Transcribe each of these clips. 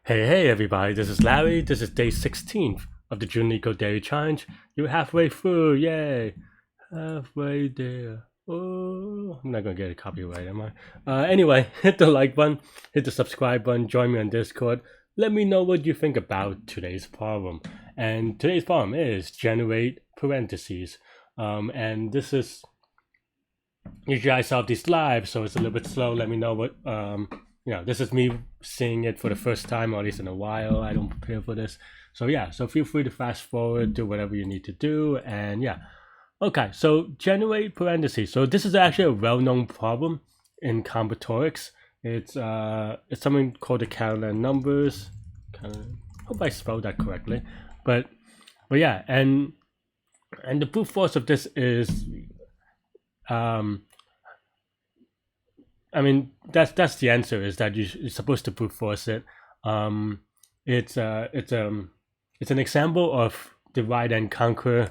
Hey everybody, this is Larry. This is day 16th of the June Leetcode Daily Challenge. You're halfway through, yay! Halfway there. Oh, I'm not gonna get a copyright, am I? Anyway, hit the like button, hit the subscribe button, join me on Discord. Let me know what you think about today's problem. And today's problem is generate parentheses. And this is, usually I solve these live, so it's a little bit slow. Let me know what, this is me seeing it for the first time, or at least in a while. I don't prepare for this. So yeah, so feel free to fast forward, do whatever you need to do. And yeah, okay, so generate parentheses. So this is actually a well-known problem in combinatorics. It's something called the Caroline numbers. Hope I spelled that correctly. But yeah, and the brute force of this is I mean, that's the answer, is that you're supposed to brute force it. It's an example of divide and conquer.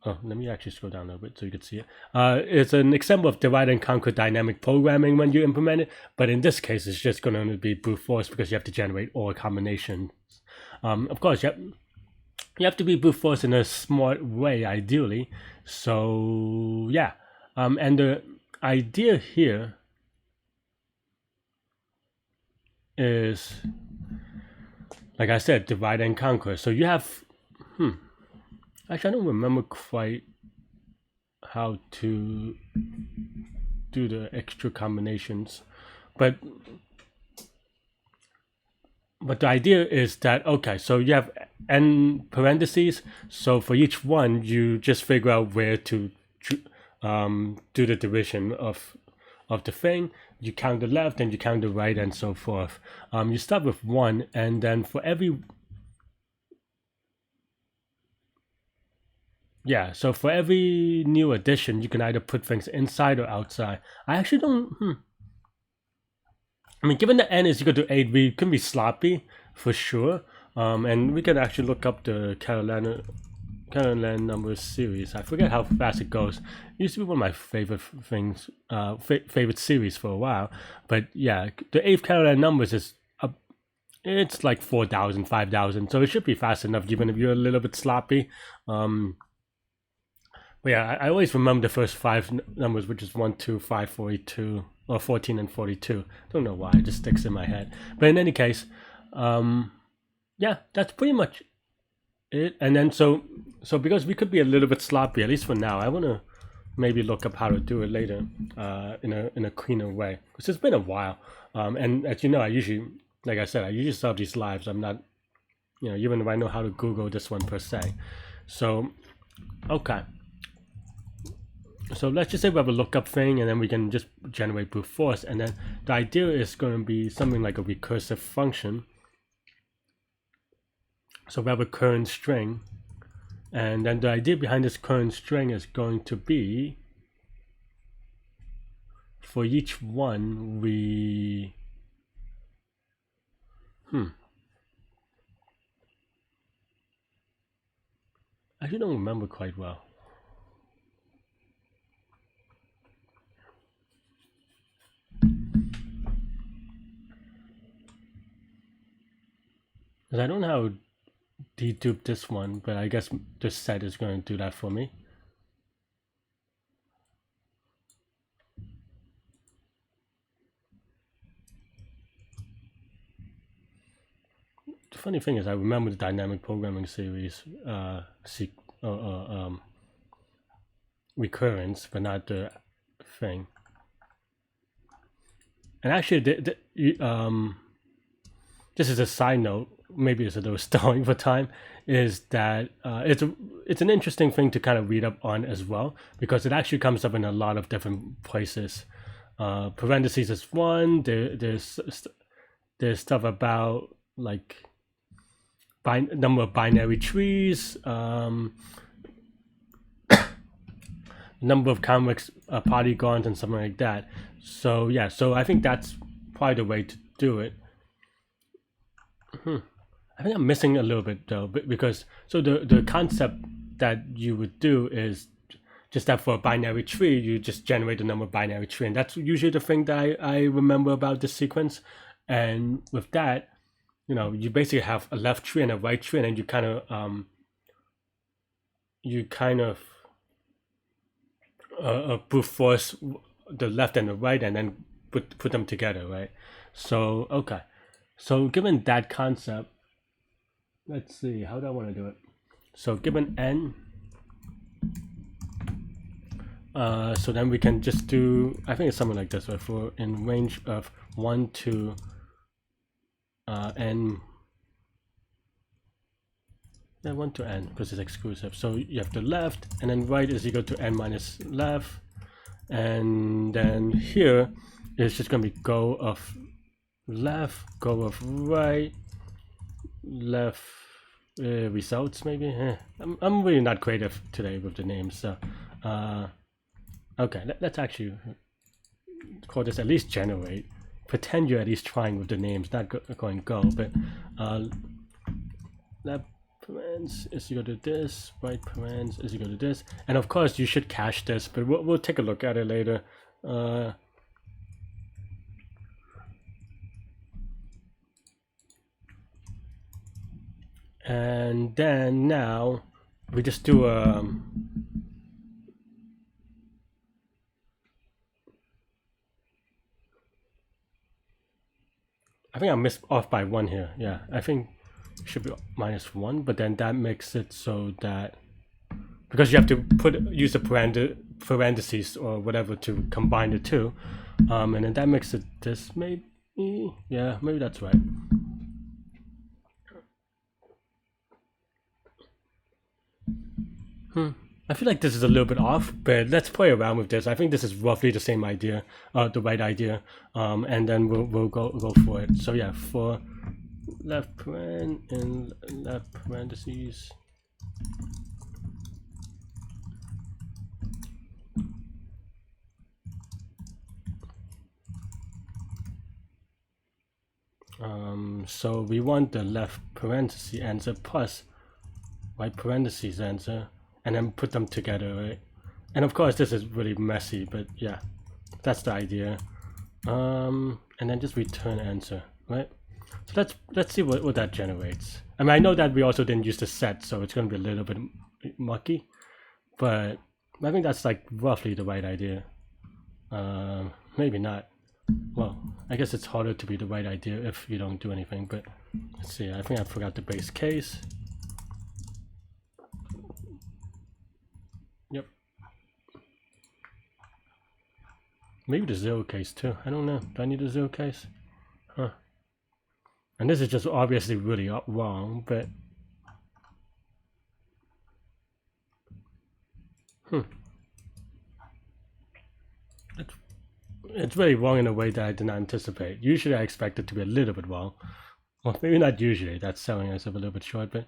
Oh, let me actually scroll down a little bit so you can see it. It's an example of divide and conquer dynamic programming when you implement it, but in this case, it's just going to be brute force because you have to generate all combinations. Of course, you have to be brute force in a smart way, ideally. So yeah, and the idea here is, like I said, divide and conquer. So you have, actually I don't remember quite how to do the extra combinations, but the idea is that, okay, so you have n parentheses, so for each one you just figure out where to do the division of the thing. You count the left and you count the right and so forth. You start with 1, and then for every so for every new addition you can either put things inside or outside. I actually don't I mean, given the n is equal to 8, we can be sloppy for sure. And we can actually look up the Caroline numbers series. I forget how fast it goes. It used to be one of my favorite things, favorite series for a while. But yeah, the 8th Caroline numbers is it's like 4,000, 5,000, so it should be fast enough even if you're a little bit sloppy. But yeah, I always remember the first 5 numbers, which is 1, 2, 5, 42, or 14 and 42. Don't know why, it just sticks in my head. But in any case, yeah, that's pretty much it. And then so because we could be a little bit sloppy, at least for now, I want to maybe look up how to do it later in a cleaner way, because it's been a while. And as you know, I usually solve these lives. I'm not, even if I know how to Google this one per se. So okay, so let's just say we have a lookup thing, and then we can just generate brute force. And then the idea is going to be something like a recursive function. So we have a current string, and then the idea behind this current string is going to be, for each one we I actually don't remember quite well. Because I don't know how to dedupe this one, but I guess this set is going to do that for me. The funny thing is, I remember the dynamic programming series recurrence, but not the thing. And actually, this is a side note. Maybe it's a little stalling for time. Is that it's an interesting thing to kind of read up on as well, because it actually comes up in a lot of different places. Parentheses is one. There's stuff about like number of binary trees, number of convex polygons, and something like that. So yeah, so I think that's probably the way to do it. I think I'm missing a little bit though, because so the concept that you would do is just that for a binary tree, you just generate the number of binary tree, and that's usually the thing that I remember about this sequence. And with that, you know, you basically have a left tree and a right tree, and then you kind of brute force the left and the right, and then put them together, right? So okay, so given that concept, let's see, how do I want to do it? So given n, so then we can just do, I think it's something like this, right? For in range of 1 to n, yeah, 1 to n, because it's exclusive. So you have the left, and then right is equal to n minus left, and then here it's just gonna be go of left, go of right, left, results maybe. I'm really not creative today with the names, so okay, let's actually call this at least generate. Pretend you're at least trying with the names, not going go, but left parens is equal to this, right parens is equal to this, and of course you should cache this, but we'll take a look at it later. And then now we just do I think I missed off by 1 here. Yeah, I think it should be -1, but then that makes it so that, because you have to use the parentheses or whatever to combine the two, and then that makes it this, maybe. Yeah, maybe that's right. I feel like this is a little bit off, but let's play around with this. I think this is roughly the same idea, the right idea, and then we'll go for it. So yeah, for left paren and left parentheses, so we want the left parenthesis answer plus right parentheses answer, and then put them together, right? And of course this is really messy, but yeah, that's the idea. And then just return answer, right? So let's see what that generates. I mean, I know that we also didn't use the set, so it's going to be a little bit mucky, but I think that's like roughly the right idea. Maybe not. Well, I guess it's harder to be the right idea if you don't do anything, but let's see. I think I forgot the base case. Yep. Maybe the 0 case too. I don't know. Do I need a 0 case? Huh. And this is just obviously really wrong, but it's really wrong in a way that I did not anticipate. Usually I expect it to be a little bit wrong. Well, maybe not usually. That's selling myself a little bit short, but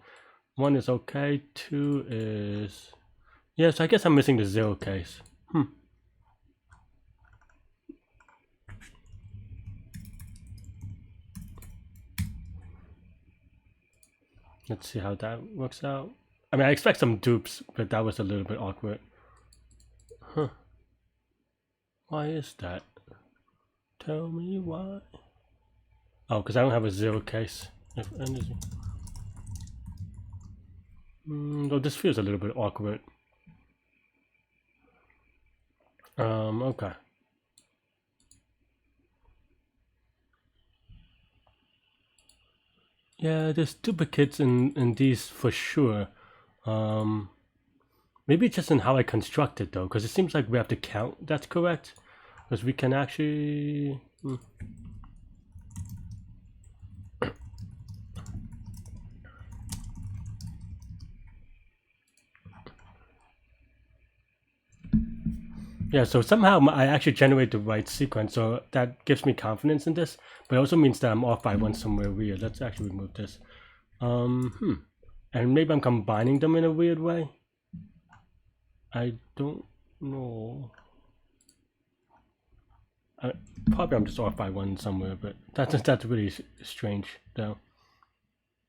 1 is okay. 2 is... yeah, so I guess I'm missing the 0 case. Let's see how that works out. I mean, I expect some dupes, but that was a little bit awkward. Huh. Why is that? Tell me why. Oh, because I don't have a 0 case. If anything. Though this feels a little bit awkward. Okay. Yeah, there's duplicates in these for sure. Maybe just in how I construct it though, because it seems like we have to count that's correct, because we can actually... yeah, so somehow I actually generate the right sequence, so that gives me confidence in this, but it also means that I'm off by 1 somewhere weird. Let's actually remove this. And maybe I'm combining them in a weird way. I don't know. Probably I'm just off by 1 somewhere, but that's really strange though.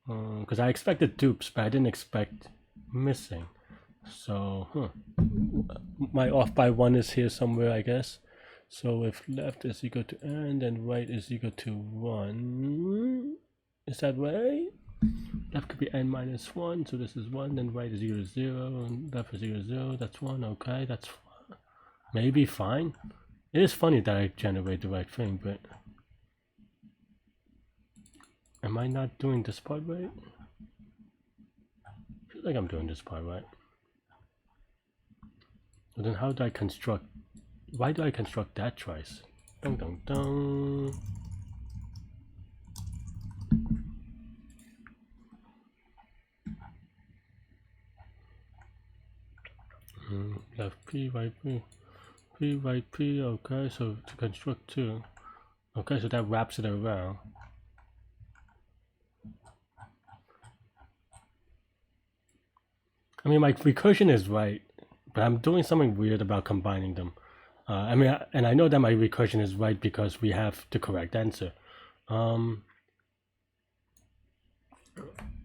Because I expected dupes, but I didn't expect missing. So, my off by 1 is here somewhere, I guess. So if left is equal to n, then right is equal to 1. Is that right? Left could be n minus 1, so this is 1, then right is 0, 0, and left is 0, 0, that's 1, okay, that's maybe fine. It is funny that I generate the right thing, but am I not doing this part right? I feel like I'm doing this part right. So then how do I construct, why do I construct that twice? Dun dun dun. Left P, right P, P, right P, okay, so to construct 2. Okay, so that wraps it around. I mean, my recursion is right, but I'm doing something weird about combining them. I mean, and I know that my recursion is right because we have the correct answer.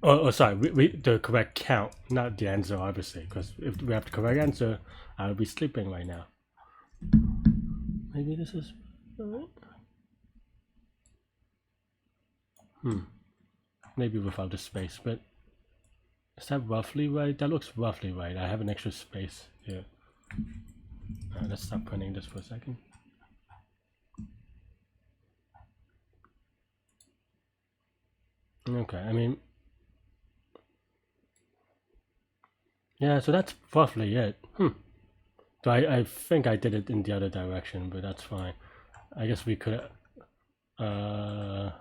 Sorry, the correct count, not the answer, obviously, because if we have the correct answer, I'll be sleeping right now. Maybe this is right. Maybe without the space, but is that roughly right? That looks roughly right. I have an extra space here. Let's stop printing this for a second. Okay, I mean, yeah, so that's roughly it. So I think I did it in the other direction, but that's fine. I guess we could. I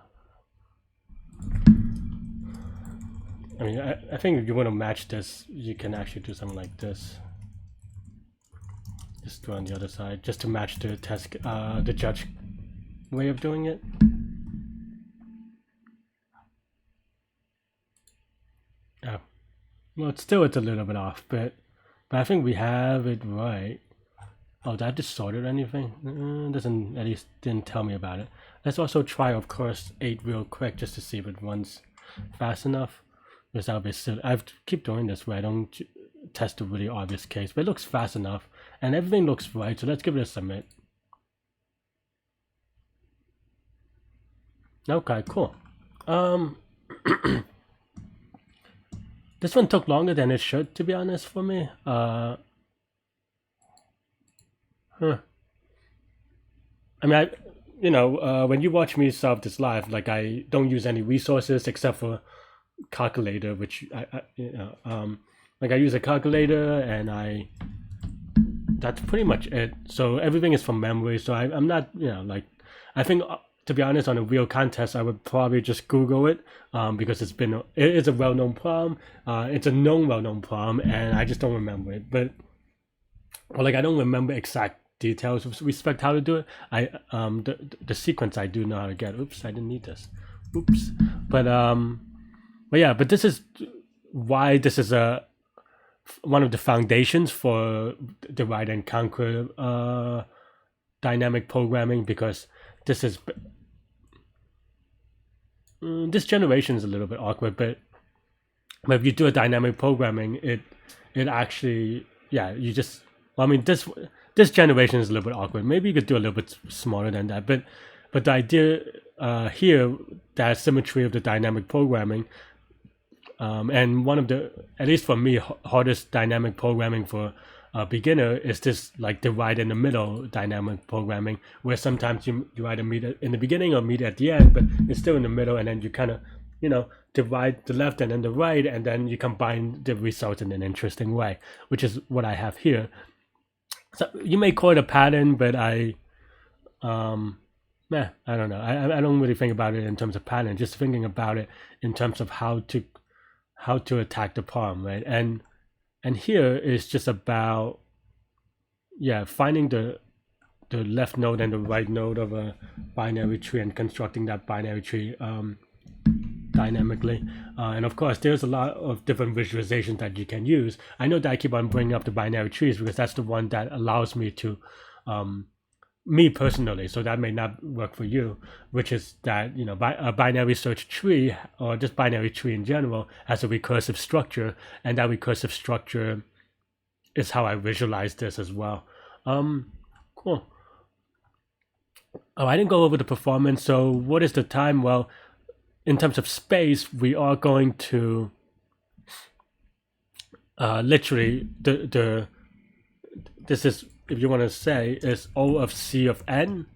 mean, I think if you want to match this, you can actually do something like this. Just do on the other side, just to match the test, the judge way of doing it. Oh, well, it's a little bit off, but I think we have it right. Oh, did I distorted anything? Doesn't, at least didn't tell me about it. Let's also try, of course, 8 real quick just to see if it runs fast enough. Because that'll be silly. I keep doing this where I don't test a really obvious case, but it looks fast enough and everything looks right. So let's give it a submit. Okay, cool. This one took longer than it should, to be honest, for me. I mean, when you watch me solve this live, like I don't use any resources except for calculator, which like I use a calculator and that's pretty much it. So everything is from memory. So I'm not, like, I think to be honest, on a real contest, I would probably just Google it because it is a well-known problem. It's a known well-known problem, and I just don't remember it. But like I don't remember exact details with respect to how to do it. The sequence I do know how to get. Oops, I didn't need this. Oops. But yeah, but this is why this is one of the foundations for divide and conquer dynamic programming, because this is this generation is a little bit awkward, but if you do a dynamic programming, it actually, yeah, you just, well, I mean, this generation is a little bit awkward. Maybe you could do a little bit smaller than that, but the idea here, that symmetry of the dynamic programming, and one of the, at least for me, hardest dynamic programming for a beginner is this like divide in the middle dynamic programming, where sometimes you either meet in the beginning or meet at the end, but it's still in the middle, and then you kind of, divide the left and then the right, and then you combine the results in an interesting way, which is what I have here. So you may call it a pattern, but I don't know. I don't really think about it in terms of pattern, just thinking about it in terms of how to attack the problem, right? And here is just about, yeah, finding the left node and the right node of a binary tree and constructing that binary tree dynamically. And of course, there's a lot of different visualizations that you can use. I know that I keep on bringing up the binary trees because that's the one that allows me to, me personally, so that may not work for you, which is that, a binary search tree, or just binary tree in general, has a recursive structure, and that recursive structure is how I visualize this as well. Cool. Oh, I didn't go over the performance. So what is the time? Well, in terms of space, we are going to literally this is, if you want to say, is O of C of n,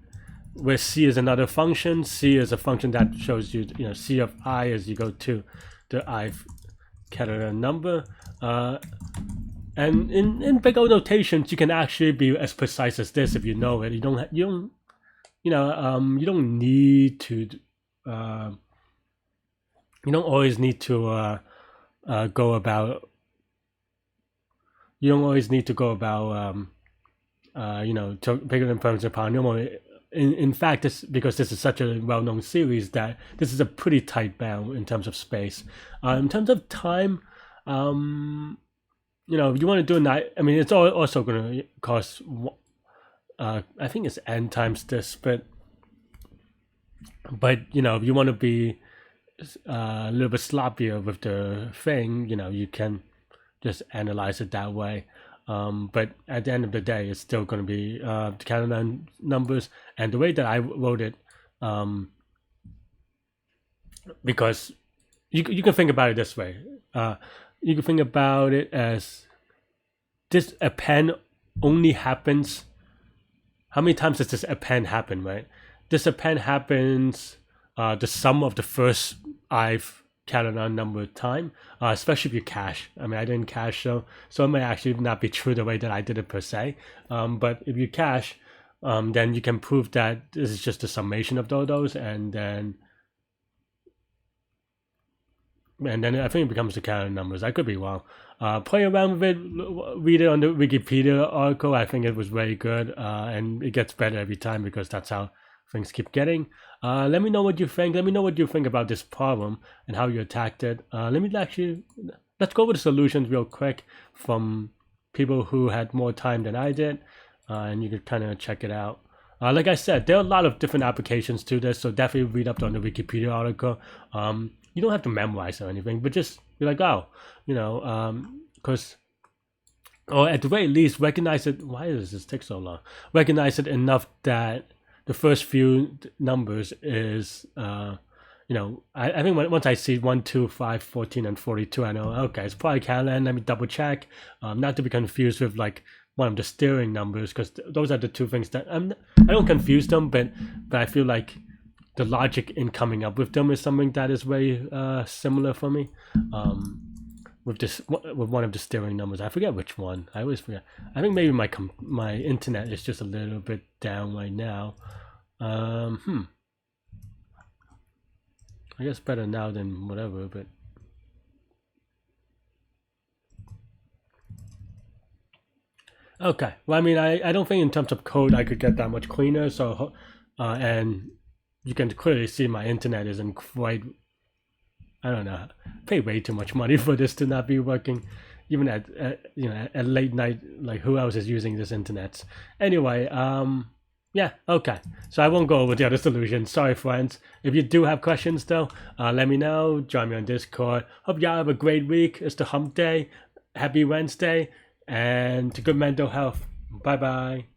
where C is another function. C is a function that shows you, C of I as you go to the ith character number. And in big O notations, you can actually be as precise as this if you know it. You don't need to. You don't always need to go about. You don't always need to go about. To bigger than terms of polynomial. In fact, because this is such a well-known series, that this is a pretty tight bound in terms of space. In terms of time, if you want to do a night, I mean, it's also going to cost. I think it's n times this, but if you want to be a little bit sloppier with the thing, you can just analyze it that way. But at the end of the day, it's still going to be the calendar numbers, and the way that I wrote it, because you can think about it this way. You can think about it as this append only happens. How many times does this append happen, right? This append happens the sum of the first ith calendar number time, especially if you cache. I mean, I didn't cache, so it may actually not be true the way that I did it per se. But if you cache, then you can prove that this is just the summation of all those, and then I think it becomes the calendar numbers. I could be wrong. Play around with it, read it on the Wikipedia article. I think it was very good, and it gets better every time because that's how things keep getting. Let me know what you think. Let me know what you think about this problem and how you attacked it. Let's go over the solutions real quick from people who had more time than I did, and you could kind of check it out. Like I said, there are a lot of different applications to this, so definitely read up on the Wikipedia article. You don't have to memorize or anything, but just be like, because, or at the very least, recognize it. Why does this take so long? Recognize it enough that the first few numbers is, I think once I see 1, 2, 5, 14, and 42, I know, okay, it's probably calendar. Let me double check, not to be confused with like one of the steering numbers, because those are the two things that I don't confuse them, but I feel like the logic in coming up with them is something that is very similar for me. With one of the steering numbers, I forget which one. I always forget. I think maybe my internet is just a little bit down right now. I guess better now than whatever, but okay. Well, I mean, I don't think in terms of code I could get that much cleaner. So, and you can clearly see my internet isn't quite. I don't know. Pay way too much money for this to not be working, even at late night. Like, who else is using this internet? Anyway, yeah, okay. So I won't go over the other solutions. Sorry, friends. If you do have questions, though, let me know. Join me on Discord. Hope y'all have a great week. It's the hump day. Happy Wednesday, and to good mental health. Bye bye.